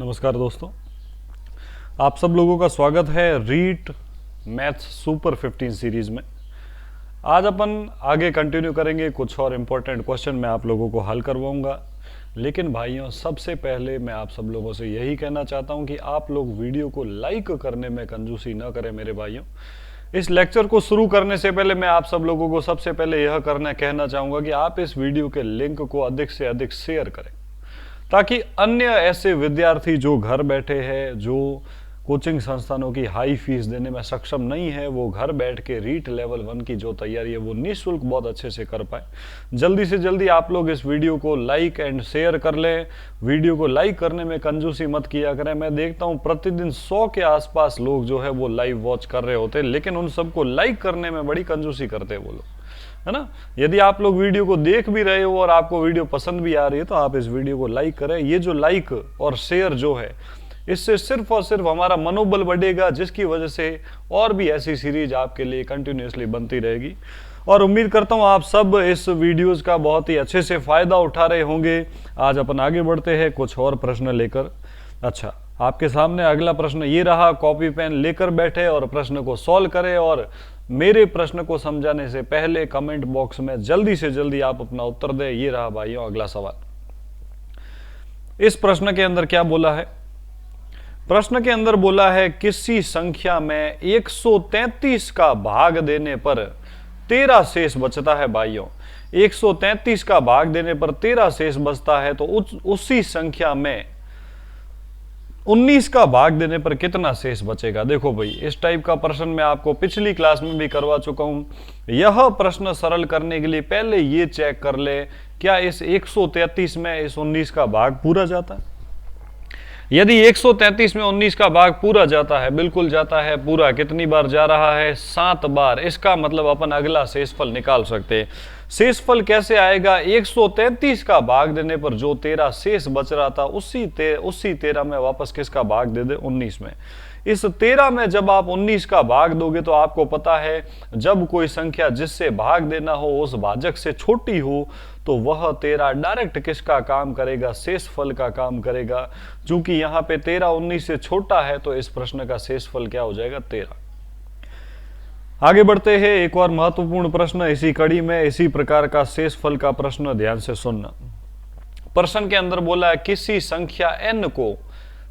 नमस्कार दोस्तों, आप सब लोगों का स्वागत है रीट मैथ्स सुपर 15 सीरीज में। आज अपन आगे कंटिन्यू करेंगे, कुछ और इम्पोर्टेंट क्वेश्चन मैं आप लोगों को हल करवाऊंगा। लेकिन भाइयों, सबसे पहले मैं आप सब लोगों से यही कहना चाहता हूं कि आप लोग वीडियो को लाइक करने में कंजूसी न करें मेरे भाइयों। इस लेक्चर को शुरू करने से पहले मैं आप सब लोगों को सबसे पहले यह कहना चाहूँगा कि आप इस वीडियो के लिंक को अधिक से अधिक शेयर करें, ताकि अन्य ऐसे विद्यार्थी जो घर बैठे हैं, जो कोचिंग संस्थानों की हाई फीस देने में सक्षम नहीं है, वो घर बैठ के रीट लेवल 1 की जो तैयारी है वो निःशुल्क बहुत अच्छे से कर पाए। जल्दी से जल्दी आप लोग इस वीडियो को लाइक एंड शेयर कर लें। वीडियो को लाइक करने में कंजूसी मत किया करें। मैं देखता हूँ प्रतिदिन 100 के आसपास लोग जो है वो लाइव वॉच कर रहे होते, लेकिन उन सबको लाइक करने में बड़ी कंजूसी करते हैं वो लोग, है ना। यदि आप लोग वीडियो को देख भी रहे हो और आपको वीडियो पसंद भी आ रही है तो आप इस वीडियो को लाइक करें। ये जो लाइक और शेयर जो है, इससे सिर्फ और सिर्फ हमारा मनोबल बढ़ेगा, जिसकी वजह से और भी ऐसी सीरीज आपके लिए कंटिन्यूसली बनती रहेगी। और उम्मीद करता हूँ आप सब इस वीडियोस का बहुत ही अच्छे से फायदा उठा रहे होंगे। आज अपन आगे बढ़ते हैं कुछ और प्रश्न लेकर। अच्छा, आपके सामने अगला प्रश्न ये रहा, कॉपी पेन लेकर बैठे और प्रश्न को सॉल्व करें। और मेरे प्रश्न को समझाने से पहले कमेंट बॉक्स में जल्दी से जल्दी आप अपना उत्तर दें। ये रहा भाइयों अगला सवाल। इस प्रश्न के अंदर क्या बोला है? प्रश्न के अंदर बोला है किसी संख्या में 133 का भाग देने पर 13 शेष बचता है। भाइयों, 133 का भाग देने पर 13 शेष बचता है, तो उसी संख्या में 19 का भाग देने पर कितना शेष बचेगा? देखो भाई, इस टाइप का प्रश्न मैं आपको पिछली क्लास में भी करवा चुका हूं। यह प्रश्न सरल करने के लिए पहले ये चेक कर ले, क्या इस 133 में इस 19 का भाग पूरा जाता है? यदि 133 में 19 का भाग पूरा जाता है, बिल्कुल जाता है पूरा। कितनी बार जा रहा है? 7 बार। इसका मतलब अपन अगला शेषफल निकाल सकते हैं। शेषफल कैसे आएगा? 133 का भाग देने पर जो 13 शेष बच रहा था, उसी 13 में वापस किसका भाग दे दे? 19 में। इस 13 में जब आप 19 का भाग दोगे तो आपको पता है, जब कोई संख्या जिससे भाग देना हो उस भाजक से छोटी हो तो वह 13 डायरेक्ट किसका काम करेगा? शेषफल का काम करेगा। चूंकि यहाँ पे 13 19 से छोटा है तो इस प्रश्न का शेषफल क्या हो जाएगा? 13। आगे बढ़ते हैं, एक और महत्वपूर्ण प्रश्न इसी कड़ी में, इसी प्रकार का शेषफल का प्रश्न ध्यान से सुनना। प्रश्न के अंदर बोला है किसी संख्या n को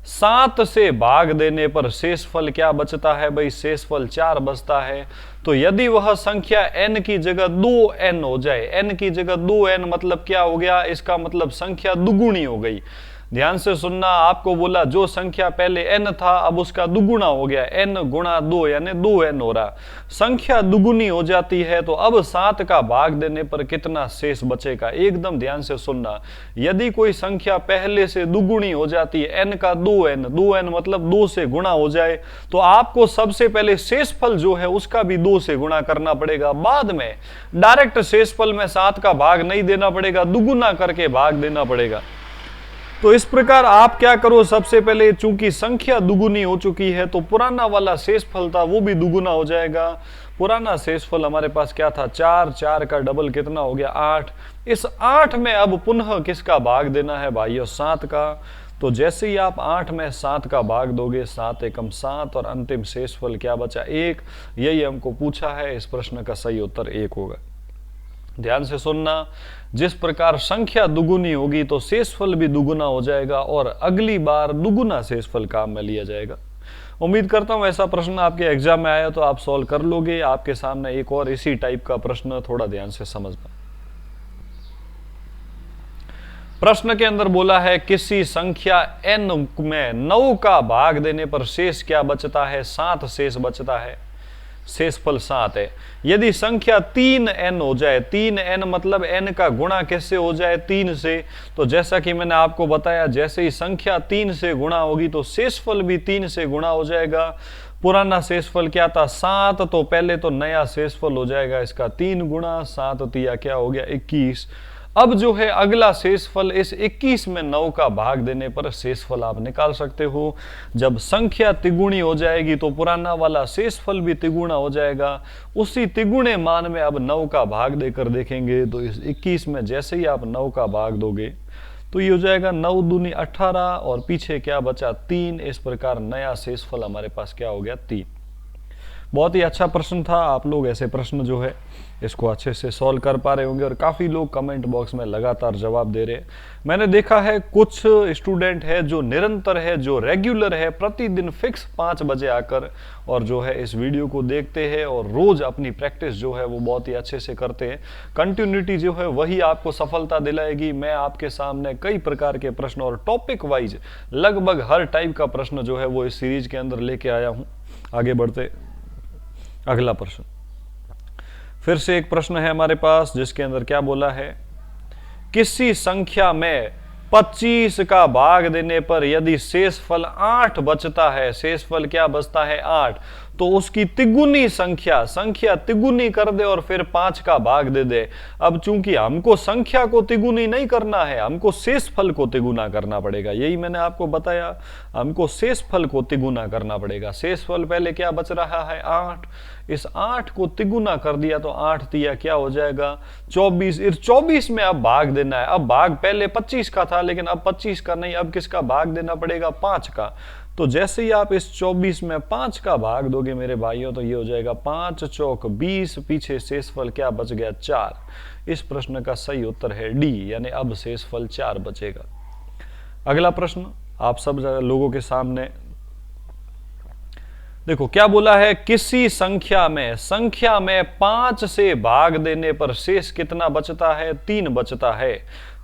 7 से भाग देने पर शेषफल क्या बचता है? भाई शेषफल 4 बचता है। तो यदि वह संख्या n की जगह 2n हो जाए, n की जगह 2n मतलब क्या हो गया? इसका मतलब संख्या दुगुनी हो गई। ध्यान से सुनना, आपको बोला जो संख्या पहले n था अब उसका दुगुना हो गया, n गुणा 2 यानी 2n हो रहा। संख्या दुगुनी हो जाती है तो अब 7 का भाग देने पर कितना शेष बचेगा? एकदम ध्यान से सुनना। यदि कोई संख्या पहले से दुगुनी हो जाती है, n का 2n मतलब 2 से गुणा हो जाए, तो आपको सबसे पहले शेषफल जो है उसका भी 2 से गुणा करना पड़ेगा। बाद में डायरेक्ट शेषफल में 7 का भाग नहीं देना पड़ेगा, दुगुना करके भाग देना पड़ेगा। तो इस प्रकार आप क्या करो, सबसे पहले चूंकि संख्या दुगुनी हो चुकी है तो पुराना वाला शेषफल था वो भी दुगुना हो जाएगा। पुराना शेषफल हमारे पास क्या था? 4। 4 का डबल कितना हो गया? 8। इस 8 में अब पुनः किसका भाग देना है भाइयों? 7 का। तो जैसे ही आप 8 में 7 का भाग दोगे, 7 एकम 7 और अंतिम शेषफल क्या बचा? 1। यही हमको पूछा है, इस प्रश्न का सही उत्तर 1 होगा। ध्यान से सुनना, जिस प्रकार संख्या दुगुनी होगी तो शेषफल भी दुगुना हो जाएगा और अगली बार दुगुना शेषफल काम में लिया जाएगा। उम्मीद करता हूं ऐसा प्रश्न आपके एग्जाम में आया तो आप सॉल्व कर लोगे। आपके सामने एक और इसी टाइप का प्रश्न, थोड़ा ध्यान से समझना। प्रश्न के अंदर बोला है किसी संख्या n में 9 का भाग देने पर शेष क्या बचता है? 7 शेष बचता है। शेषफल 7 है। यदि संख्या 3n हो जाए, 3n मतलब n का गुणा कैसे हो जाए? 3 से। तो जैसा कि मैंने आपको बताया, जैसे ही संख्या 3 से गुणा होगी तो शेषफल भी 3 से गुणा हो जाएगा। पुराना शेषफल क्या था? 7। तो पहले तो नया शेषफल हो जाएगा इसका 3 गुणा 7 तिया क्या हो गया? 21। अब जो है अगला शेषफल, इस 21 में 9 का भाग देने पर शेषफल आप निकाल सकते हो। जब संख्या तिगुणी हो जाएगी तो पुराना वाला शेषफल भी तिगुना हो जाएगा। उसी तिगुणे मान में अब 9 का भाग देकर देखेंगे तो इस 21 में जैसे ही आप 9 का भाग दोगे तो ये हो जाएगा 9 दूनी 18 और पीछे क्या बचा 3। इस प्रकार नया शेषफल हमारे पास क्या हो गया 3। बहुत ही अच्छा प्रश्न था। आप लोग ऐसे प्रश्न जो है इसको अच्छे से सॉल्व कर पा रहे होंगे और काफ़ी लोग कमेंट बॉक्स में लगातार जवाब दे रहे हैं। मैंने देखा है कुछ स्टूडेंट है जो निरंतर है, जो रेगुलर है, प्रतिदिन फिक्स 5 बजे आकर और जो है इस वीडियो को देखते हैं और रोज अपनी प्रैक्टिस जो है वो बहुत ही अच्छे से करते हैं। कंटिन्यूटी जो है वही आपको सफलता दिलाएगी। मैं आपके सामने कई प्रकार के प्रश्न और टॉपिक वाइज लगभग हर टाइप का प्रश्न जो है वो इस सीरीज के अंदर लेके आया हूँ। आगे बढ़ते अगला प्रश्न। फिर से एक प्रश्न है हमारे पास जिसके अंदर क्या बोला है, किसी संख्या में 25 का भाग देने पर यदि शेषफल 8 बचता है, शेषफल क्या बचता है 8, तो उसकी तिगुनी संख्या तिगुनी कर दे और फिर 5 का भाग दे दे। अब चूंकि हमको संख्या को तिगुनी नहीं करना है, हमको शेषफल को तिगुना करना पड़ेगा। यही मैंने आपको बताया, हमको शेषफल को तिगुना करना पड़ेगा। शेषफल पहले क्या बच रहा है 8, इस 8 को तिगुना कर दिया तो 8 दिया क्या हो जाएगा 24। इस 24 में अब भाग देना है। अब भाग पहले 25 का था लेकिन अब 25 का नहीं, अब किसका भाग देना पड़ेगा 5 का। तो जैसे ही आप इस 24 में 5 का भाग दोगे मेरे भाइयों तो ये हो जाएगा 5 चौक 20, पीछे शेषफल क्या बच गया 4। इस प्रश्न का सही उत्तर है डी, यानी अब शेषफल 4 बचेगा। अगला प्रश्न आप सब लोगों के सामने देखो क्या बोला है, किसी संख्या में 5 से भाग देने पर शेष कितना बचता है 3 बचता है।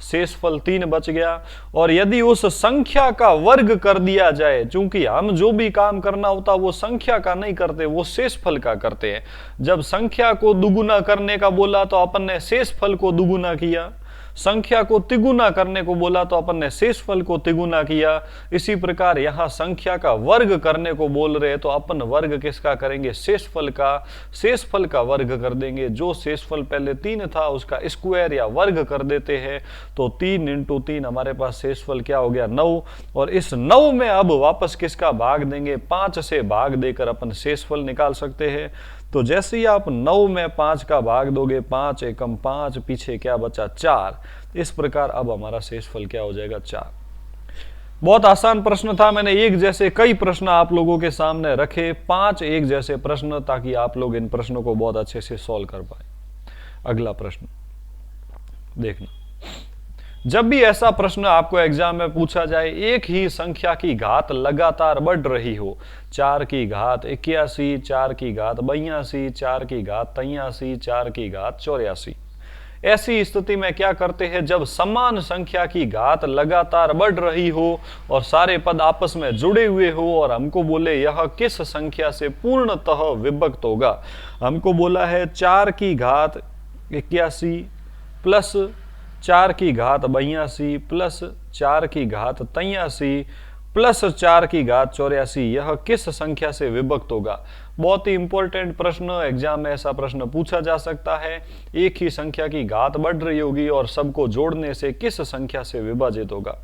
शेषफल 3 बच गया और यदि उस संख्या का वर्ग कर दिया जाए, चूंकि हम जो भी काम करना होता वो संख्या का नहीं करते, वो शेषफल का करते हैं। जब संख्या को दुगुना करने का बोला तो अपन ने शेषफल को दुगुना किया, संख्या को तिगुना करने को बोला तो अपन ने शेषफल को तिगुना किया। इसी प्रकार यहां संख्या का वर्ग करने को बोल रहे तो अपन वर्ग किसका करेंगे शेषफल का, शेषफल का वर्ग कर देंगे। जो शेषफल पहले 3 था उसका स्क्वायर या वर्ग कर देते हैं तो 3 × 3 हमारे पास शेषफल क्या हो गया 9। और इस 9 में अब वापस किसका भाग देंगे 5 से भाग देकर अपन शेषफल निकाल सकते हैं। तो जैसे ही आप 9 में 5 का भाग दोगे 5 एकम 5, पीछे क्या बचा 4। इस प्रकार अब हमारा शेषफल क्या हो जाएगा 4। बहुत आसान प्रश्न था। मैंने एक जैसे कई प्रश्न आप लोगों के सामने रखे, 5 एक जैसे प्रश्न, ताकि आप लोग इन प्रश्नों को बहुत अच्छे से सॉल्व कर पाए। अगला प्रश्न देखना, जब भी ऐसा प्रश्न आपको एग्जाम में पूछा जाए, एक ही संख्या की घात लगातार बढ़ रही हो, 4 की घात 81, 4 की घात 82, 4 की घात 83, 4 की घात 84, ऐसी स्थिति में क्या करते हैं, जब समान संख्या की घात लगातार बढ़ रही हो और सारे पद आपस में जुड़े हुए हो और हमको बोले यह किस संख्या से पूर्णतः विभक्त होगा। हमको बोला है 4 की घात 81 प्लस 4 की घात 82 प्लस 4 की घात 83 प्लस 4 की घात 84, यह किस संख्या से विभक्त होगा। बहुत ही इंपॉर्टेंट प्रश्न, एग्जाम में ऐसा प्रश्न पूछा जा सकता है। एक ही संख्या की घात बढ़ रही होगी और सबको जोड़ने से किस संख्या से विभाजित होगा।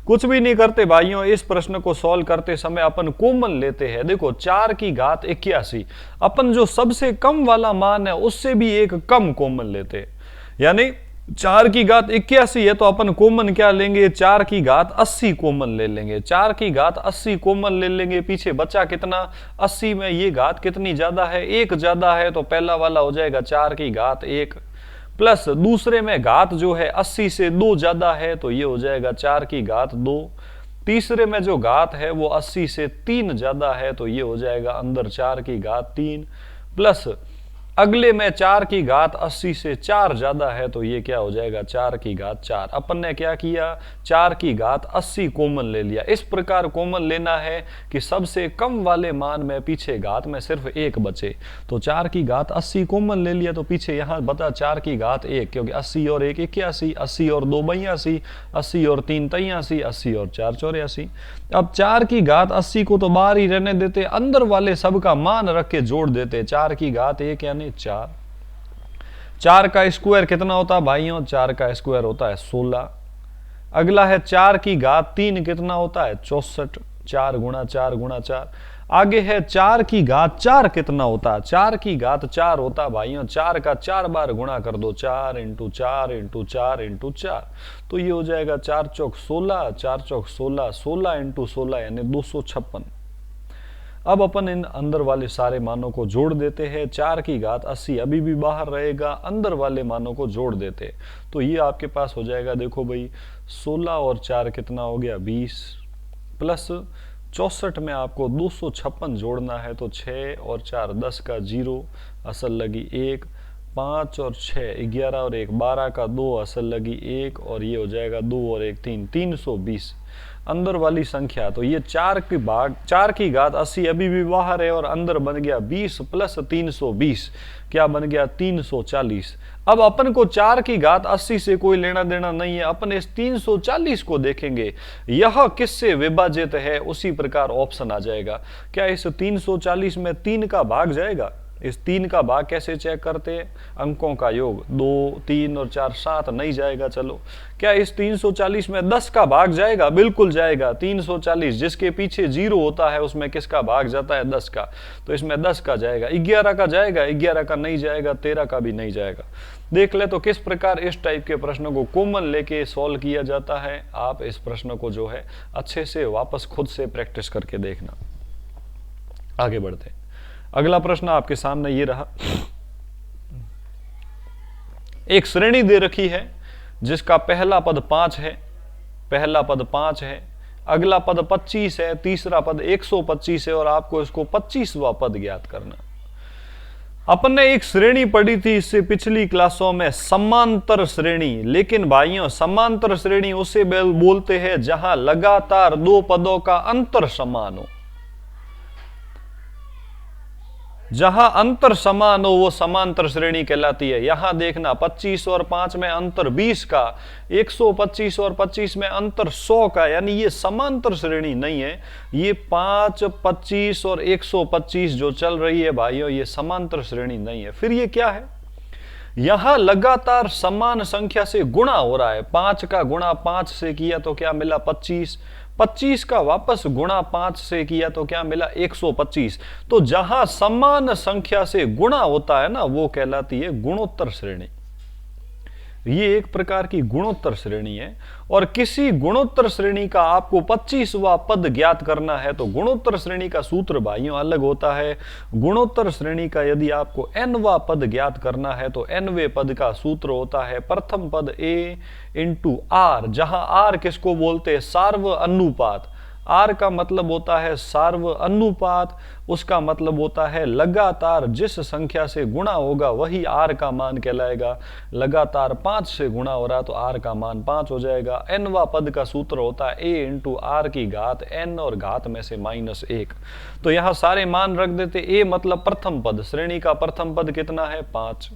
कुछ भी नहीं करते भाइयों, इस प्रश्न को सॉल्व करते समय अपन कॉमन लेते हैं। देखो 4 की घात 81, अपन जो सबसे कम वाला मान है उससे भी एक कम कॉमन लेते हैं, यानी 4 की घात 81 है तो अपन कॉमन क्या लेंगे 4 की घात 80 कॉमन ले लेंगे। 4 की घात 80 कॉमन ले लेंगे, पीछे बचा कितना 80 में ये घात कितनी ज्यादा है 1 ज्यादा है, तो पहला वाला हो जाएगा 4 की घात 1 प्लस दूसरे में घात जो है 80 से 2 ज्यादा है तो ये हो जाएगा 4 की घात 2, तीसरे में जो घात है वो 80 से 3 ज्यादा है तो ये हो जाएगा अंदर 4 की घात 3 प्लस अगले में 4 की घात 80 से 4 ज्यादा है तो ये क्या हो जाएगा 4 की घात 4। अपन ने क्या किया 4 की घात 80 कॉमन ले लिया। इस प्रकार कॉमन लेना है कि सबसे कम वाले मान में पीछे घात में सिर्फ 1 बचे, तो 4 की घात 80 कॉमन ले लिया तो पीछे यहां बता 4 की घात 1, क्योंकि 80 और 1 81, 80 और 2 82, 80 और 3 83, 80 और 4 84। अब 4 की घात 80 को तो बाहर ही रहने देते, अंदर वाले सब का मान रख के जोड़ देते। 4 की घात 1 यानी 4, 4 का स्क्वायर कितना होता है भाइयों 4 का स्क्वायर होता है 16। अगला है 4 की घात 3 कितना होता है 64, 4 गुणा 4 गुणा 4। आगे है 4 की घात 4 कितना होता है, 4 की घात 4 होता है भाइयों, 4 का 4 बार गुणा कर दो, 4 इंटू 4 इंटू 4 इंटू 4, तो ये हो जाएगा 4 चौक 16, 4 चौक 16, 16 इंटू 16 यानी 256। अब अपन इन अंदर वाले सारे मानों को जोड़ देते हैं, 4 की घात 80 अभी भी बाहर रहेगा, अंदर वाले मानों को जोड़ देते, तो ये आपके पास हो जाएगा, देखो भाई 16 और 4 कितना हो गया 20, प्लस 64 में आपको 256 जोड़ना है, तो 6 और 4 10 का 0, असल लगी 1, 5 और 6 11 और 1 12 का 2, असल लगी 1, और ये हो जाएगा 2 और 1 3, 320 अंदर वाली संख्या। तो ये 4 की घात 80 अभी भी बाहर है और अंदर बन गया 20 प्लस 320, क्या बन गया 340। अब अपन को 4 की घात 80 से कोई लेना देना नहीं है, अपन इस 340 को देखेंगे यह किससे विभाजित है, उसी प्रकार ऑप्शन आ जाएगा। क्या इस 340 में 3 का भाग जाएगा, इस 3 का भाग कैसे चेक करते हैं, अंकों का योग 2 3 और 4 7 नहीं जाएगा। चलो क्या इस 340 में 10 का भाग जाएगा, बिल्कुल जाएगा। 340 जिसके पीछे 0 होता है उसमें किसका भाग जाता है 10 का, तो इसमें 10 का जाएगा। 11 का जाएगा, 11 का नहीं जाएगा, 13 का भी नहीं जाएगा। देख ले तो किस प्रकार इस टाइप के प्रश्नों को कॉमन लेके सॉल्व किया जाता है। आप इस प्रश्न को जो है अच्छे से वापस खुद से प्रैक्टिस करके देखना। आगे बढ़ते हैं, अगला प्रश्न आपके सामने ये रहा। एक श्रेणी दे रखी है जिसका पहला पद 5 है, पहला पद 5 है, अगला पद 25 है, तीसरा पद 125 है और आपको इसको 25वां पद ज्ञात करना। अपन ने एक श्रेणी पढ़ी थी इससे पिछली क्लासों में, समांतर श्रेणी। लेकिन भाइयों समांतर श्रेणी उसे बोलते हैं जहां लगातार दो पदों का अंतर समान हो। जहां अंतर समान हो वो समांतर श्रेणी कहलाती है। यहां देखना 25 और 5 में अंतर 20 का, 125 और 25 में अंतर 100 का, यानी ये समांतर श्रेणी नहीं है। ये 5, 25 और 125 जो चल रही है भाइयों, ये समांतर श्रेणी नहीं है। फिर ये क्या है, यहां लगातार समान संख्या से गुणा हो रहा है। 5 का गुणा 5 से किया तो क्या मिला 25, 25 का वापस गुणा 5 से किया तो क्या मिला 125। तो जहां समान संख्या से गुणा होता है ना, वो कहलाती है गुणोत्तर श्रेणी। ये एक प्रकार की गुणोत्तर श्रेणी है। और किसी गुणोत्तर श्रेणी का आपको 25वां पद ज्ञात करना है तो गुणोत्तर श्रेणी का सूत्र भाइयों अलग होता है। गुणोत्तर श्रेणी का यदि आपको nवां पद ज्ञात करना है तो nवें पद का सूत्र होता है प्रथम पद a इंटू आर, जहां आर किसको बोलते हैं सार्व अनुपात। आर का मतलब होता है सार्व अनुपात, उसका मतलब होता है लगातार जिस संख्या से गुणा होगा वही आर का मान कहलाएगा। लगातार 5 से गुणा हो रहा तो आर का मान 5 हो जाएगा। nवां पद का सूत्र होता है a इंटू आर की घात n और घात में से -1। तो यहां सारे मान रख देते। a मतलब प्रथम पद, श्रेणी का प्रथम पद कितना है 5।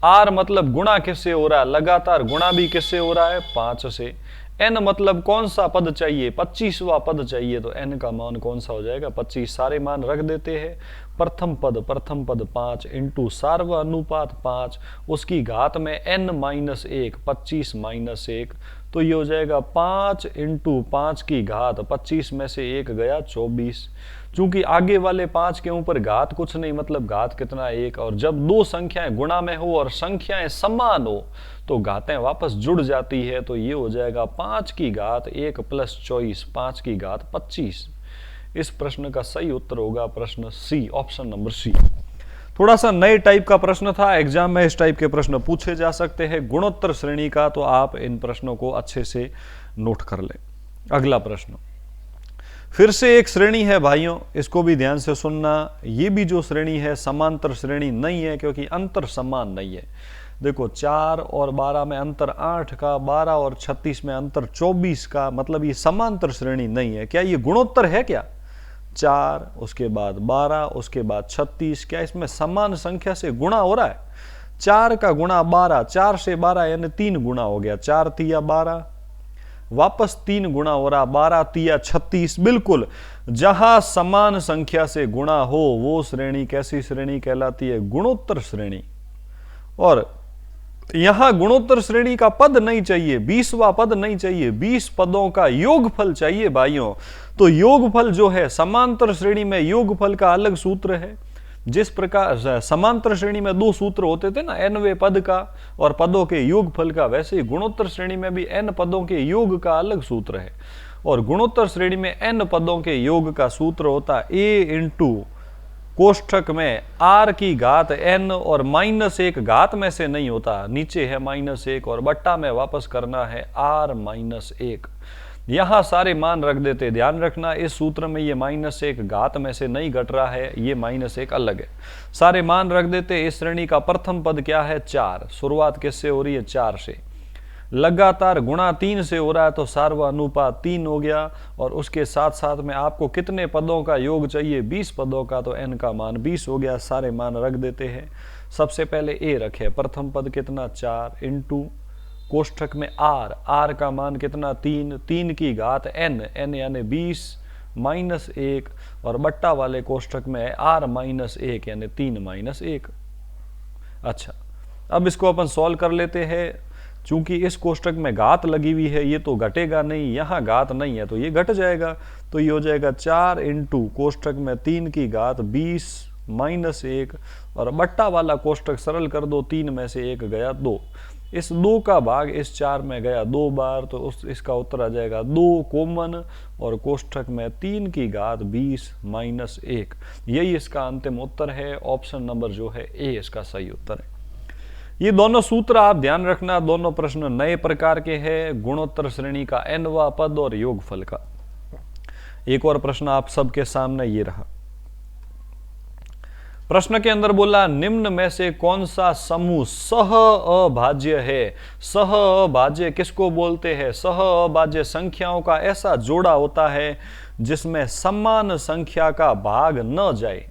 आर मतलब गुणा किससे हो रहा है, लगातार गुणा भी किससे हो रहा है 5 से। n मतलब कौन सा पद चाहिए 25वां पद चाहिए, तो n का मान कौन सा हो जाएगा 25। सारे मान रख देते हैं। प्रथम पद 5 इंटू सार्व अनुपात 5, उसकी घात में n माइनस 1, 25 माइनस 1, तो ये हो जाएगा 5 इंटू 5 की घात 25 में से 1 गया 24। चूंकि आगे वाले 5 के ऊपर घात कुछ नहीं, मतलब घात कितना 1, और जब दो संख्याएं गुणा में हो और संख्याएं समान हो तो घातें वापस जुड़ जाती है। तो ये हो जाएगा 5 की घात 1 प्लस 24, 5 की घात 25। इस प्रश्न का सही उत्तर होगा प्रश्न सी, ऑप्शन नंबर सी। थोड़ा सा नए टाइप का प्रश्न था, एग्जाम में इस टाइप के प्रश्न पूछे जा सकते हैं गुणोत्तर श्रेणी का, तो आप इन प्रश्नों को अच्छे से नोट कर लें। अगला प्रश्न फिर से एक श्रेणी है भाइयों, इसको भी ध्यान से सुनना। ये भी जो श्रेणी है समांतर श्रेणी नहीं है क्योंकि अंतर समान नहीं है। देखो 4 और 12 में अंतर 8 का, 12 और 36 में अंतर 24 का, मतलब ये समांतर श्रेणी नहीं है। क्या ये गुणोत्तर है क्या, 4 उसके बाद 12 उसके बाद 36, क्या इसमें समान संख्या से गुणा हो रहा है। 4 का गुणा 12, 4 से 12 यानी 3 गुणा हो गया, 4 तिया 12, वापस 3 गुणा हो रहा, 12 तिया 36। बिल्कुल, जहां समान संख्या से गुणा हो वो श्रेणी कैसी श्रेणी कहलाती है, गुणोत्तर श्रेणी। और यहां गुणोत्तर श्रेणी का पद नहीं चाहिए, 20वां पद नहीं चाहिए, 20 पदों का योगफल चाहिए भाइयों। तो योगफल जो है, समांतर श्रेणी में योगफल का अलग सूत्र है। जिस प्रकार समांतर श्रेणी में 2 सूत्र होते थे ना, nवें पद का और पदों के योगफल का, वैसे ही गुणोत्तर श्रेणी में भी n पदों के योग का अलग सूत्र है। और गुणोत्तर श्रेणी में n पदों के योग का सूत्र होता है a इंटू कोष्ठक में r की घात n और -1 घात में से नहीं होता, नीचे है -1 और बट्टा में वापस करना है r-1। यहां सारे मान रख देते, ध्यान रखना इस सूत्र में ये -1 घात में से नहीं घट रहा है, ये -1 अलग है। सारे मान रख देते। इस श्रेणी का प्रथम पद क्या है? 4। शुरुआत किससे हो रही है? 4 से। लगातार गुणा 3 से हो रहा है तो सार्वनुपात 3 हो गया। और उसके साथ साथ में आपको कितने पदों का योग चाहिए? 20 पदों का, तो n का मान 20 हो गया। सारे मान रख देते हैं। सबसे पहले a रखे, प्रथम पद कितना? 4 इंटू कोष्ठक में r का मान कितना? 3 की घात n यानी 20 -1 और बट्टा वाले कोष्ठक में r-1 यानी 3 -1। अच्छा, अब इसको अपन सॉल्व कर लेते हैं। चूंकि इस कोष्ठक में घात लगी हुई है, ये तो घटेगा नहीं, यहाँ घात नहीं है तो ये घट जाएगा। तो ये हो जाएगा 4 इंटू कोष्ठक में 3 की घात 20 -1 और बट्टा वाला कोष्ठक सरल कर दो, 3 में से 1 गया 2। इस 2 का भाग इस 4 में गया 2 बार, तो इसका उत्तर आ जाएगा 2 कॉमन और कोष्ठक में 3 की घात 20 -1। यही इसका अंतिम उत्तर है। ऑप्शन नंबर जो है ए इसका सही उत्तर है। ये दोनों सूत्र आप ध्यान रखना, दोनों प्रश्न नए प्रकार के हैं, गुणोत्तर श्रेणी का nवां पद और योगफल का। एक और प्रश्न आप सबके सामने ये रहा। प्रश्न के अंदर बोला, निम्न में से कौन सा समूह सह अभाज्य है? सह अभाज्य किसको बोलते हैं? सह अभाज्य संख्याओं का ऐसा जोड़ा होता है जिसमें समान संख्या का भाग न जाए।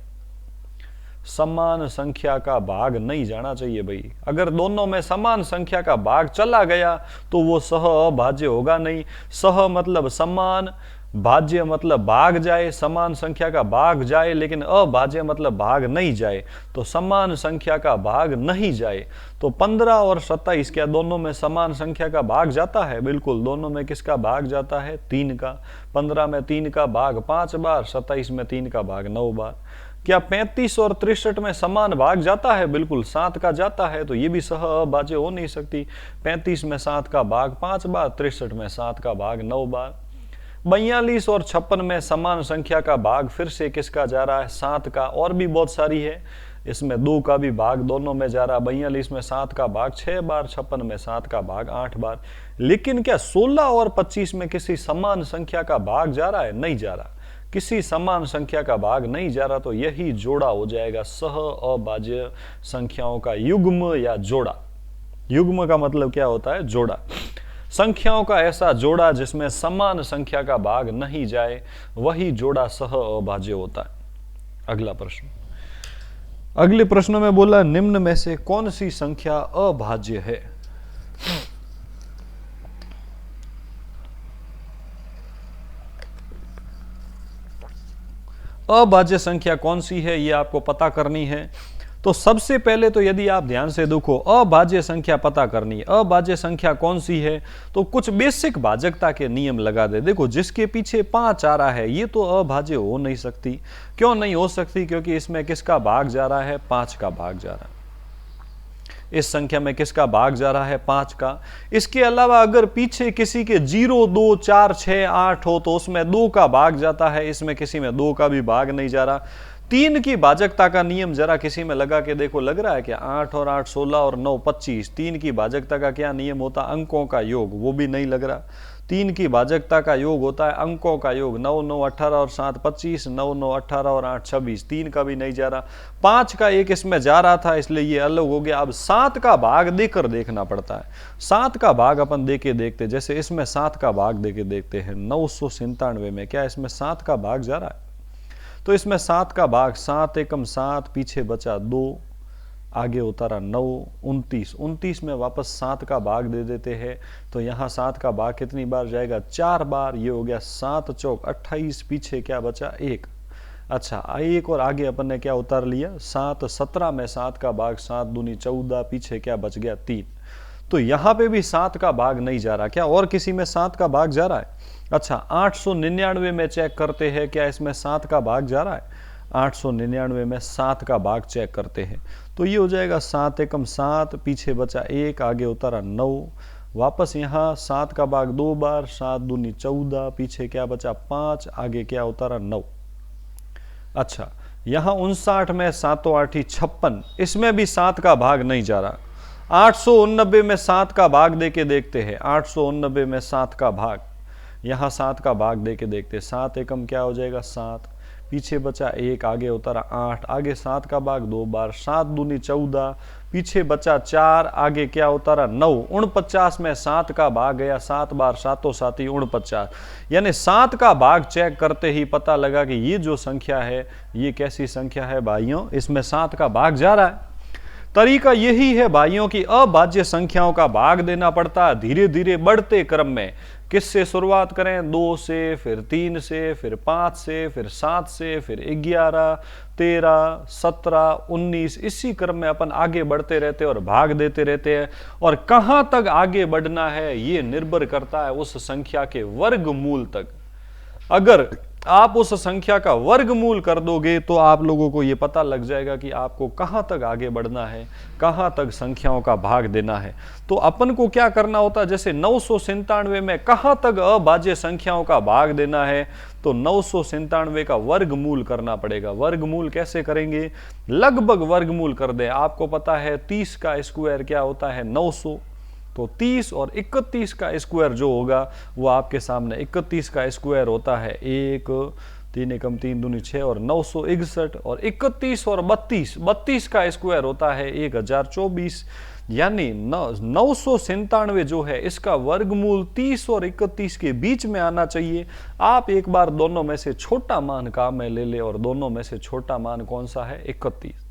समान संख्या का भाग नहीं जाना चाहिए भाई। अगर दोनों में समान संख्या का भाग चला गया तो वो सह अभाज्य होगा नहीं। सह मतलब समान, भाज्य मतलब भाग जाए, समान संख्या का भाग जाए, लेकिन अभाज्य मतलब भाग नहीं जाए। तो समान संख्या का भाग नहीं जाए तो 15 और 27 क्या दोनों में समान संख्या का भाग जाता है? बिल्कुल, दोनों में किसका भाग जाता है? 3 का। 15 में 3 का भाग 5 बार, 27 में 3 का भाग 9 बार। क्या 35 और 63 में समान भाग जाता है? बिल्कुल 7 का जाता है, तो ये भी सह अभाज्य हो नहीं सकती। 35 में 7 का भाग 5 बार, 63 में 7 का भाग 9 बार। 42 और 56 में समान संख्या का भाग फिर से किसका जा रहा है? 7 का। और भी बहुत सारी है, इसमें 2 का भी भाग दोनों में जा रहा है। 42 में 7 का भाग 6 बार, 56 में 7 का भाग 8 बार। लेकिन क्या 16 और 25 में किसी समान संख्या का भाग जा रहा है? नहीं जा रहा। किसी समान संख्या का भाग नहीं जा रहा, तो यही जोड़ा हो जाएगा सह अभाज्य संख्याओं का युग्म या जोड़ा। युग्म का मतलब क्या होता है? जोड़ा। संख्याओं का ऐसा जोड़ा जिसमें समान संख्या का भाग नहीं जाए, वही जोड़ा सह अभाज्य होता है। अगला प्रश्न, अगले प्रश्न में बोला, निम्न में से कौन सी संख्या अभाज्य है? अभाज्य संख्या कौन सी है ये आपको पता करनी है। तो सबसे पहले तो यदि आप ध्यान से देखो, अभाज्य संख्या पता करनी है। अभाज्य संख्या कौन सी है? तो कुछ बेसिक भाजकता के नियम लगा दे। देखो, जिसके पीछे 5 आ रहा है ये तो अभाज्य हो नहीं सकती। क्यों नहीं हो सकती? क्योंकि इसमें किसका भाग जा रहा है? 5 का भाग जा रहा है। इस संख्या में किसका भाग जा रहा है? 5 का। इसके अलावा अगर पीछे किसी के 0, 2, 4, 6, 8 हो तो उसमें 2 का भाग जाता है, इसमें किसी में 2 का भी भाग नहीं जा रहा। 3 की भाजकता का नियम जरा किसी में लगा के देखो, लग रहा है क्या? 8 और 8 16 और 9 25। 3 की भाजकता का क्या नियम होता? अंकों का योग। वो भी नहीं लग रहा। 3 की भाजकता का योग होता है अंकों का योग। 9 9 18 और 7 25, 9 9 18 और 8 26। 3 का भी नहीं जा रहा। 5 का एक इसमें जा रहा था, इसलिए ये अलग हो गया। अब 7 का भाग देकर देखना पड़ता है। 7 का भाग अपन देके देखते, जैसे इसमें 7 का भाग देके देखते हैं। 997 में क्या इसमें 7 का भाग जा रहा है? तो इसमें 7 का भाग 7 एकम 7, पीछे बचा 2, आगे उतारा 9, 29। 29 में वापस 7 का भाग दे देते हैं, तो यहाँ 7 का भाग कितनी बार जाएगा? 4 बार। ये हो गया 7 चौक 28, पीछे क्या बचा? 1। अच्छा, 1 और आगे अपन ने क्या उतार लिया? 7 17 में 7 का भाग 7 दूनी 14, पीछे क्या बच गया? 3। तो यहां पे भी 7 का भाग नहीं जा रहा। क्या और किसी में 7 का भाग जा रहा है? अच्छा, 899 में चेक करते हैं, क्या इसमें 7 का भाग जा रहा है? 899 में 7 का भाग चेक करते हैं, तो ये हो जाएगा 7 एकम 7, पीछे बचा 1, आगे उतारा 9, वापस यहाँ 7 का भाग 2 बार, 7 दूनी 14, पीछे क्या बचा 5, आगे क्या उतारा 9। अच्छा, यहाँ 59 में 7 8 56, इसमें भी 7 का भाग नहीं जा रहा। 889 में 7 का भाग देके देखते हैं, 889 में 7 का भाग, यहाँ 7 का भाग देके देखते हैं, 7 एकम क्या हो जाएगा 7, पीछे बचा 1, आगे उतारा 8, आगे 7 का भाग 2 बार, 7 दूनी 14, पीछे बचा 4, आगे क्या उतारा 9, 49 में 7 का भाग गया, 7 बार 7 साथी 49, यानी 7 का भाग चेक करते ही पता लगा कि ये जो संख्या है ये कैसी संख्या है भाइयों, इसमें 7 का भाग जा रहा है। तरीका यही है भाइयों की अभाज्य संख्याओं का भाग देना पड़ता है धीरे धीरे बढ़ते क्रम में। किससे शुरुआत करें? 2 से, फिर 3 से, फिर 5 से, फिर 7 से, फिर 11, 13, 17, 19, इसी क्रम में अपन आगे बढ़ते रहते हैं और भाग देते रहते हैं। और कहां तक आगे बढ़ना है ये निर्भर करता है उस संख्या के वर्गमूल तक। अगर आप उस संख्या का वर्गमूल कर दोगे तो आप लोगों को यह पता लग जाएगा कि आपको कहां तक आगे बढ़ना है, कहां तक संख्याओं का भाग देना है। तो अपन को क्या करना होता है, जैसे 997 में कहां तक अभाज्य संख्याओं का भाग देना है, तो 997 का वर्गमूल करना पड़ेगा। वर्गमूल कैसे करेंगे? लगभग वर्गमूल कर दे। आपको पता है 30 का स्क्वायर क्या होता है? 900। तो 30 और 31 का स्क्वायर जो होगा वो आपके सामने 31 का स्क्वायर होता है 1, 3 एकम 3 दूनी 6 और 961, और 31 और 32 का स्क्वायर होता है 1024। यानी 997 जो है इसका वर्गमूल 30 और 31 के बीच में आना चाहिए। आप एक बार दोनों में से छोटा मान काम में ले ले, और दोनों में से छोटा मान कौन सा है? 31।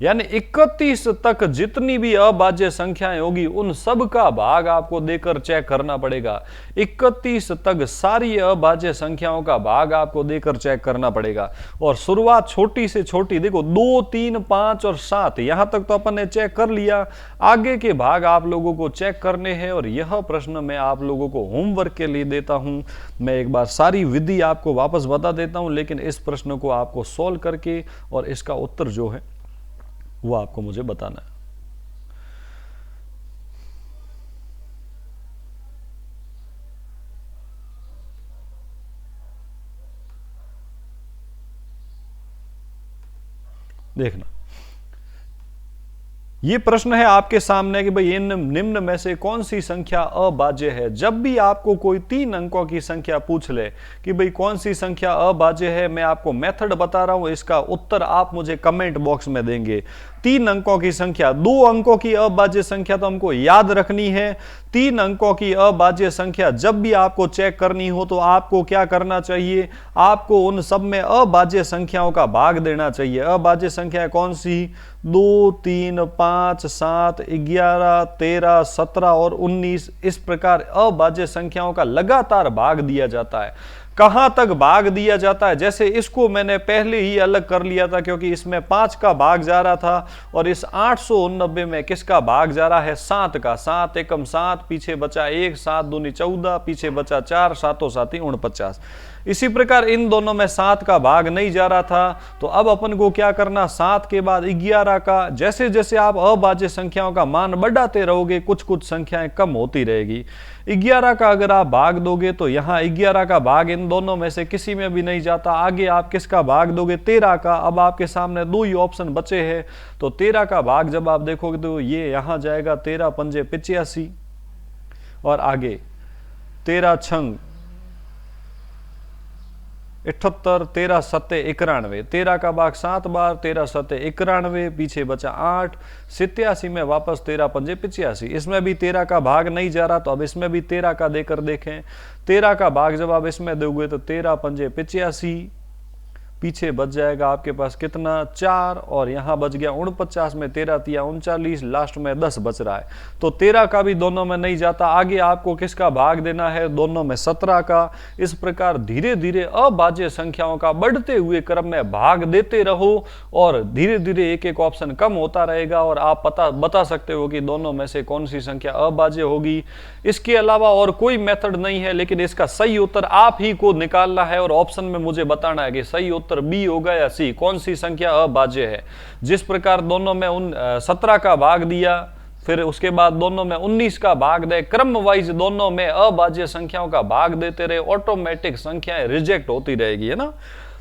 यानी 31 तक जितनी भी अभाज्य संख्याएं होगी उन सब का भाग आपको देकर चेक करना पड़ेगा। 31 तक सारी अभाज्य संख्याओं का भाग आपको देकर चेक करना पड़ेगा। और शुरुआत छोटी से छोटी, देखो 2, 3, 5 और 7 यहां तक तो अपन ने चेक कर लिया। आगे के भाग आप लोगों को चेक करने हैं, और यह प्रश्न मैं आप लोगों को होमवर्क के लिए देता हूं। मैं एक बार सारी विधि आपको वापस बता देता हूं, लेकिन इस प्रश्न को आपको सोल्व करके और इसका उत्तर जो है वो आपको मुझे बताना है। देखना, ये प्रश्न है आपके सामने कि भाई इन निम्न में से कौन सी संख्या अभाज्य है। जब भी आपको कोई 3 अंकों की संख्या पूछ ले कि भाई कौन सी संख्या अभाज्य है, मैं आपको मेथड बता रहा हूं, इसका उत्तर आप मुझे कमेंट बॉक्स में देंगे। 3 अंकों की संख्या, 2 अंकों की अभाज्य संख्या तो हमको याद रखनी है। 3 अंकों की अभाज्य संख्या जब भी आपको चेक करनी हो तो आपको क्या करना चाहिए? आपको उन सब में अभाज्य संख्याओं का भाग देना चाहिए। अभाज्य संख्या कौन सी? 2, 3, 5, 7, 11, 13, 17 और 19। इस प्रकार अभाज्य संख्याओं का लगातार भाग दिया जाता है। कहां तक भाग दिया जाता है? जैसे इसको मैंने पहले ही अलग कर लिया था, क्योंकि इसमें 5 का भाग जा रहा था, और इस 889 में किसका भाग जा रहा है? 7 का। 7 एकम 7, पीछे बचा 1, 7 दूनी 14, पीछे बचा 4, 7 साथी 49। इसी प्रकार इन दोनों में 7 का भाग नहीं जा रहा था, तो अब अपन को क्या करना? 7 के बाद 11 का। जैसे जैसे आप अभाज्य संख्याओं का मान बढ़ाते रहोगे कुछ कुछ संख्याएं कम होती रहेगी। 11 का अगर आप भाग दोगे तो यहाँ 11 का भाग इन दोनों में से किसी में भी नहीं जाता। आगे आप किसका भाग दोगे? 13 का। अब आपके सामने 2 ही ऑप्शन बचे हैं, तो 13 का भाग जब आप देखोगे तो ये यहाँ जाएगा 13 पंजे 85, और आगे 13 छंग 78, 13 सत्ते 91। 13 का भाग 7 बार, 13 सत्ते 91, पीछे बचा 8, 87 में वापस 13 पंजे 85। इसमें भी 13 का भाग नहीं जा रहा, तो अब इसमें भी 13 का देकर देखें। 13 का भाग जब आप इसमें दोगे तो 13 पंजे 85, पीछे बच जाएगा आपके पास कितना 4, और यहाँ बच गया 49 में 13 तिया 39, लास्ट में 10 बच रहा है। तो 13 का भी दोनों में नहीं जाता, आगे आपको किसका भाग देना है, दोनों में 17 का। इस प्रकार धीरे धीरे अभाज्य संख्याओं का बढ़ते हुए क्रम में भाग देते रहो और धीरे धीरे एक एक ऑप्शन कम होता रहेगा और आप बता सकते हो कि दोनों में से कौन सी संख्या अभाज्य होगी। इसके अलावा और कोई मेथड नहीं है, लेकिन इसका सही उत्तर आप ही को निकालना है और ऑप्शन में मुझे बताना है कि सही उत्तर बी होगा या सी, कौन सी संख्या अभाज्य है। जिस प्रकार दोनों में 17 का भाग दिया, फिर उसके बाद दोनों में 19 का भाग दे, क्रम वाइज दोनों में अभाज्य संख्याओं का भाग देते रहे, ऑटोमेटिक संख्याएं रिजेक्ट होती रहेगी, है ना।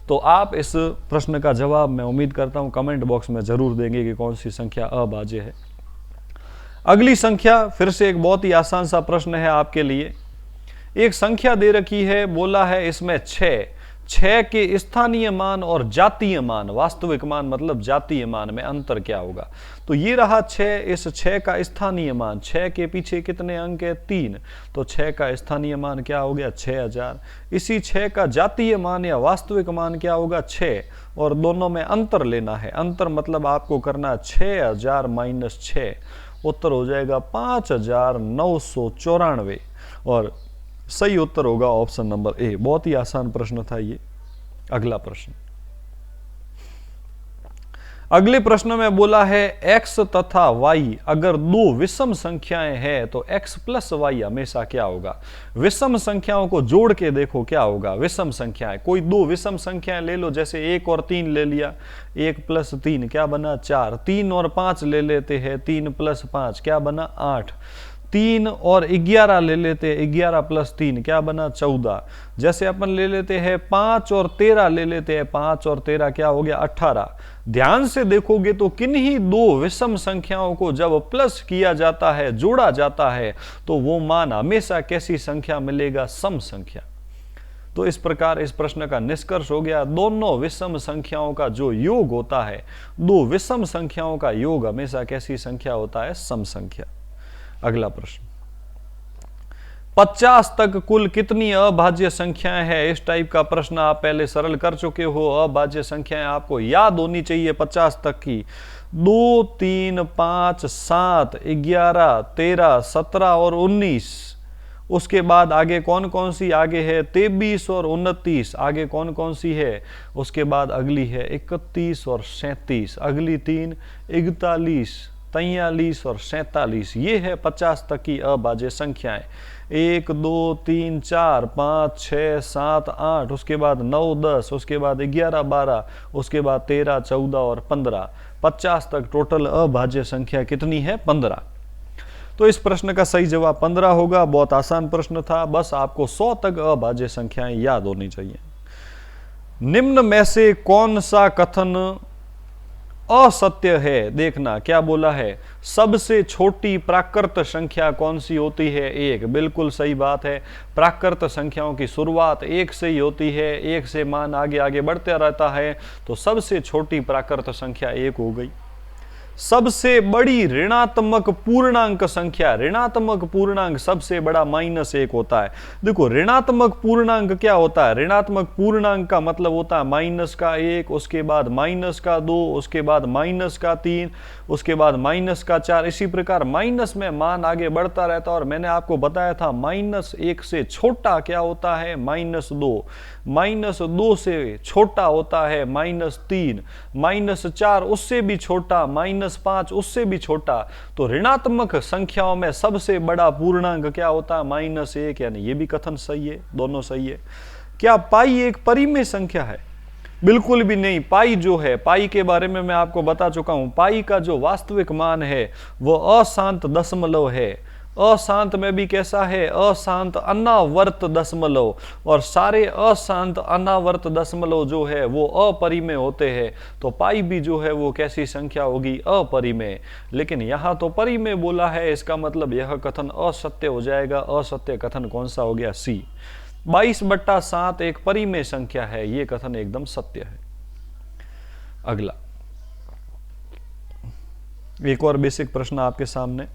तो आप इस प्रश्न का जवाब मैं उम्मीद करता हूं कमेंट बॉक्स में जरूर देंगे कि कौन सी संख्या अभाज्य है। अगली संख्या फिर से एक बहुत ही आसान सा प्रश्न है आपके लिए। एक संख्या दे रखी है, बोला है इसमें 6 के स्थानीय मान और जातीय मान, वास्तविक मान मतलब जातीय मान में अंतर क्या होगा। तो ये रहा 6, इस 6 का स्थानीय मान, 6 के पीछे कितने अंक है 3, तो 6 का स्थानीय मान क्या हो गया 6000। इसी 6 का जातीय मान या वास्तविक मान क्या होगा 6, और दोनों में अंतर लेना है। अंतर मतलब आपको करना 6000 माइनस 6, उत्तर हो जाएगा 5994, और सही उत्तर होगा ऑप्शन नंबर ए। बहुत ही आसान प्रश्न था ये। अगला प्रश्न, अगले प्रश्न में बोला है x तथा y अगर दो विषम संख्याएं हैं तो x प्लस y हमेशा क्या होगा। विषम संख्याओं को जोड़ के देखो क्या होगा। विषम संख्याएं, कोई दो विषम संख्याएं ले लो, जैसे 1 और 3 ले लिया, 1 प्लस 3 क्या बना 4, 3 और 5 ले लेते हैं, 3 प्लस 5 क्या बना 8, 3 और 11 ले लेते हैं, 11 प्लस 3 क्या बना 14। जैसे अपन ले लेते हैं 5 और 13 ले लेते हैं, 5 और 13 क्या हो गया 18। ध्यान से देखोगे तो किन्हीं दो विषम संख्याओं को जब प्लस किया जाता है, जोड़ा जाता है, तो वो मान हमेशा कैसी संख्या मिलेगा, सम संख्या। तो इस प्रकार इस प्रश्न का निष्कर्ष हो गया, दोनों विषम संख्याओं का जो योग होता है, दो विषम संख्याओं का योग हमेशा कैसी संख्या होता है, सम संख्या। अगला प्रश्न, 50 तक कुल कितनी अभाज्य संख्याएं हैं। इस टाइप का प्रश्न आप पहले सरल कर चुके हो। अभाज्य संख्याएं आपको याद होनी चाहिए 50 तक की, 2, 3, 5, 7, 11, 13, 17 और 19। उसके बाद आगे कौन कौन सी आगे है 23 और 29, आगे कौन कौन सी है। उसके बाद अगली है 31 और 37, अगली 3 41, 43 और 47। ये है 50 तक की अभाज्य संख्याएं। 1, 2, 3, 4, 5, 6, 7, 8, उसके बाद 9, 10, उसके बाद 11, 12, उसके बाद 13, 14 और 15। 50 तक टोटल अभाज्य संख्या कितनी है 15। तो इस प्रश्न का सही जवाब 15 होगा। बहुत आसान प्रश्न था, बस आपको 100 तक अभाज्य संख्याएं याद होनी चाहिए। निम्न में से कौन सा कथन असत्य है। देखना क्या बोला है, सबसे छोटी प्राकृत संख्या कौन सी होती है 1। बिल्कुल सही बात है, प्राकृत संख्याओं की शुरुआत 1 से ही होती है, 1 से मान आगे आगे बढ़ते रहता है, तो सबसे छोटी प्राकृत संख्या 1 हो गई। सबसे बड़ी ऋणात्मक पूर्णांक संख्या, ऋणात्मक पूर्णांक सबसे बड़ा -1 होता है। देखो ऋणात्मक पूर्णांक क्या होता है, ऋणात्मक पूर्णांक का मतलब होता है -1, उसके बाद -2, उसके बाद -3, उसके बाद -4। इसी प्रकार माइनस में मान आगे बढ़ता रहता है। और मैंने आपको बताया था -1 से छोटा क्या होता है -2, -2 से छोटा होता है -3, -4 उससे भी छोटा, -5 उससे भी छोटा। तो ऋणात्मक संख्याओं में सबसे बड़ा पूर्णांक क्या होता है -1, यानी ये भी कथन सही है, दोनों सही है। क्या पाई एक परिमेय संख्या है। बिल्कुल भी नहीं। पाई जो है, पाई के बारे में मैं आपको बता चुका हूं, पाई का जो वास्तविक मान है वो अशांत दशमलव है। अशांत में भी कैसा है, अशांत अनावर्त दशमलव, और सारे अशांत अनावर्त दशमलव जो है वो अपरिमेय होते हैं। तो पाई भी जो है वो कैसी संख्या होगी, अपरिमेय। लेकिन यहां तो परिमेय बोला है, इसका मतलब यह कथन असत्य हो जाएगा। असत्य कथन कौन सा हो गया, सी। 22/7 एक परिमेय संख्या है, यह कथन एकदम सत्य है। अगला एक और बेसिक प्रश्न आपके सामने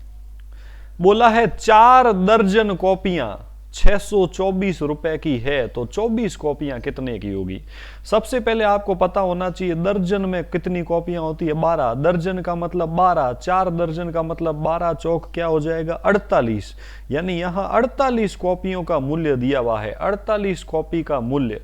बोला है 4 दर्जन कॉपियां, 624 रुपए की है तो 24 कॉपियां कितने की होगी? सबसे पहले आपको पता होना चाहिए दर्जन में कितनी कॉपियां होती है, 12। दर्जन का मतलब 12, 4 दर्जन का मतलब 12 चौक क्या हो जाएगा, 48। यानी यहां 48 कॉपियों का मूल्य दिया हुआ है। 48 कॉपी का मूल्य,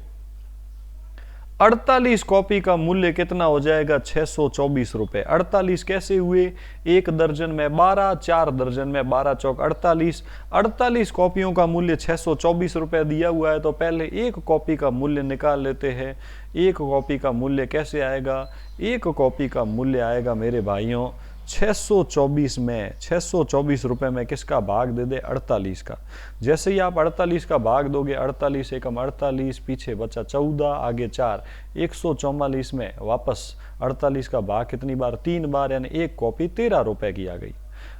48 कॉपी का मूल्य कितना हो जाएगा, 624 रुपए। 48 कैसे हुए, एक दर्जन में 12, 4 दर्जन में 12 चौक 48। 48 कॉपियों का मूल्य 624 रुपए दिया हुआ है, तो पहले एक कॉपी का मूल्य निकाल लेते हैं। एक कॉपी का मूल्य कैसे आएगा, एक कॉपी का मूल्य आएगा मेरे भाइयों 624 में, 624 रुपए में किसका भाग दे दे, 48 का। जैसे ही आप 48 का भाग दोगे, 48 एकम 48, पीछे बचा 14, आगे 4, 144 में वापस 48 का भाग कितनी बार, 3 बार, यानी एक कॉपी 13 रुपए की आ गई।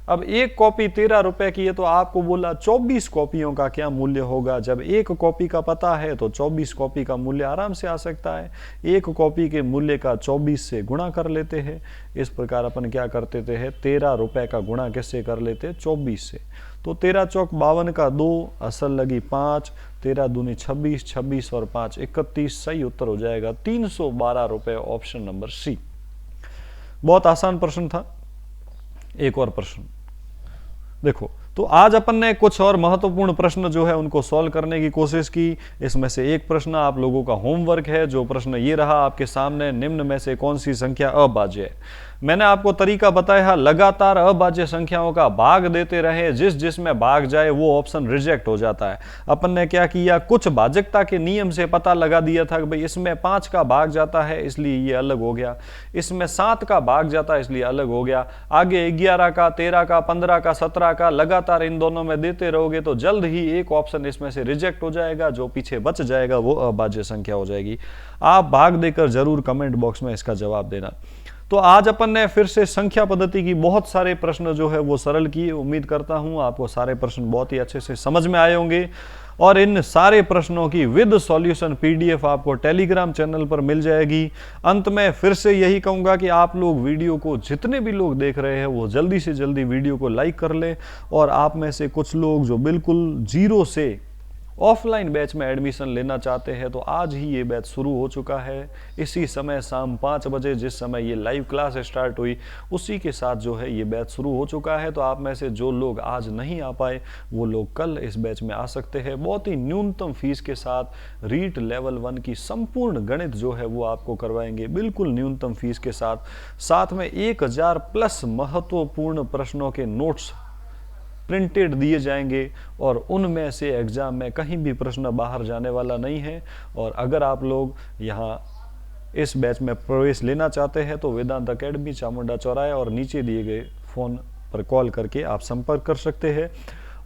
अब एक कॉपी 13 रुपए की है तो आपको बोला 24 कॉपियों का क्या मूल्य होगा। जब एक कॉपी का पता है तो 24 कॉपी का मूल्य आराम से आ सकता है। एक कॉपी के मूल्य का 24 से गुणा कर लेते हैं। इस प्रकार अपन क्या करते थे, 13 रुपए का गुणा किससे कर लेते, 24 से। तो 13 चौक 52 का 2, असल लगी 5, 13 दूनी 26, 26 और 5 31। सही उत्तर हो जाएगा 312 रुपए, ऑप्शन नंबर सी। बहुत आसान प्रश्न था। एक और प्रश्न देखो, तो आज अपन ने कुछ और महत्वपूर्ण प्रश्न जो है उनको सॉल्व करने की कोशिश की। इसमें से एक प्रश्न आप लोगों का होमवर्क है। जो प्रश्न ये रहा आपके सामने, निम्न में से कौन सी संख्या अभाज्य है। मैंने आपको तरीका बताया, लगातार अभाज्य संख्याओं का भाग देते रहे, जिसमें भाग जाए वो ऑप्शन रिजेक्ट हो जाता है। अपन ने क्या किया, कुछ भाजकता के नियम से पता लगा दिया था कि भाई इसमें 5 का भाग जाता है इसलिए ये अलग हो गया, इसमें 7 का भाग जाता है इसलिए अलग हो गया। आगे 11 का, 13 का, 15 का, 17 का लगातार इन दोनों में देते रहोगे तो जल्द ही एक ऑप्शन इसमें से रिजेक्ट हो जाएगा, जो पीछे बच जाएगा वो अभाज्य संख्या हो जाएगी। आप भाग देकर जरूर कमेंट बॉक्स में इसका जवाब देना। तो आज अपन ने फिर से संख्या पद्धति की बहुत सारे प्रश्न जो है वो सरल किए। उम्मीद करता हूं आपको सारे प्रश्न बहुत ही अच्छे से समझ में आए होंगे, और इन सारे प्रश्नों की विद सॉल्यूशन पीडीएफ आपको टेलीग्राम चैनल पर मिल जाएगी। अंत में फिर से यही कहूंगा कि आप लोग वीडियो को, जितने भी लोग देख रहे हैं वो जल्दी से जल्दी वीडियो को लाइक कर ले। और आप में से कुछ लोग जो बिल्कुल जीरो से ऑफलाइन बैच में एडमिशन लेना चाहते हैं तो आज ही ये बैच शुरू हो चुका है। इसी समय शाम 5 बजे जिस समय ये लाइव क्लास स्टार्ट हुई उसी के साथ जो है ये बैच शुरू हो चुका है। तो आप में से जो लोग आज नहीं आ पाए वो लोग कल इस बैच में आ सकते हैं। बहुत ही न्यूनतम फीस के साथ रीट लेवल 1 की संपूर्ण गणित जो है वो आपको करवाएंगे, बिल्कुल न्यूनतम फीस के साथ में 1000 प्लस महत्वपूर्ण प्रश्नों के नोट्स प्रिंटेड दिए जाएंगे, और उनमें से एग्जाम में कहीं भी प्रश्न बाहर जाने वाला नहीं है। और अगर आप लोग यहाँ इस बैच में प्रवेश लेना चाहते हैं तो वेदांत अकेडमी, चामुंडा चौराहे और नीचे दिए गए फ़ोन पर कॉल करके आप संपर्क कर सकते हैं।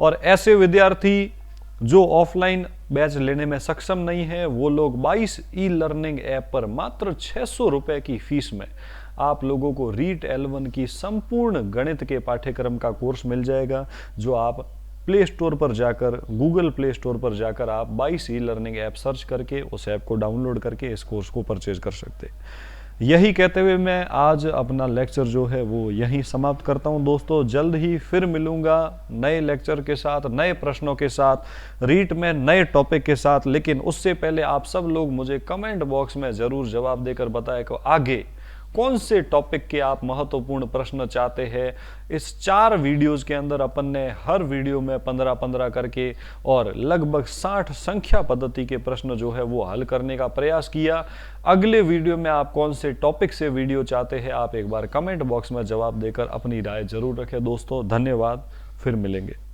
और ऐसे विद्यार्थी जो ऑफलाइन बैच लेने में सक्षम नहीं है वो लोग 22 ई लर्निंग ऐप पर मात्र 600 रुपये की फीस में आप लोगों को रीट L1 की संपूर्ण गणित के पाठ्यक्रम का कोर्स मिल जाएगा, जो आप प्ले स्टोर पर जाकर, गूगल प्ले स्टोर पर जाकर आप 22 ई लर्निंग ऐप सर्च करके उस ऐप को डाउनलोड करके इस कोर्स को परचेज कर सकते। यही कहते हुए मैं आज अपना लेक्चर जो है वो यहीं समाप्त करता हूं दोस्तों। जल्द ही फिर मिलूंगा नए लेक्चर के साथ, नए प्रश्नों के साथ, रीट में नए टॉपिक के साथ। लेकिन उससे पहले आप सब लोग मुझे कमेंट बॉक्स में ज़रूर जवाब देकर बताएं कि आगे कौन से टॉपिक के आप महत्वपूर्ण प्रश्न चाहते हैं। इस 4 वीडियोस के अंदर अपन ने हर वीडियो में 15-15 करके और लगभग 60 संख्या पद्धति के प्रश्न जो है वो हल करने का प्रयास किया। अगले वीडियो में आप कौन से टॉपिक से वीडियो चाहते हैं, आप एक बार कमेंट बॉक्स में जवाब देकर अपनी राय जरूर रखें दोस्तों। धन्यवाद, फिर मिलेंगे।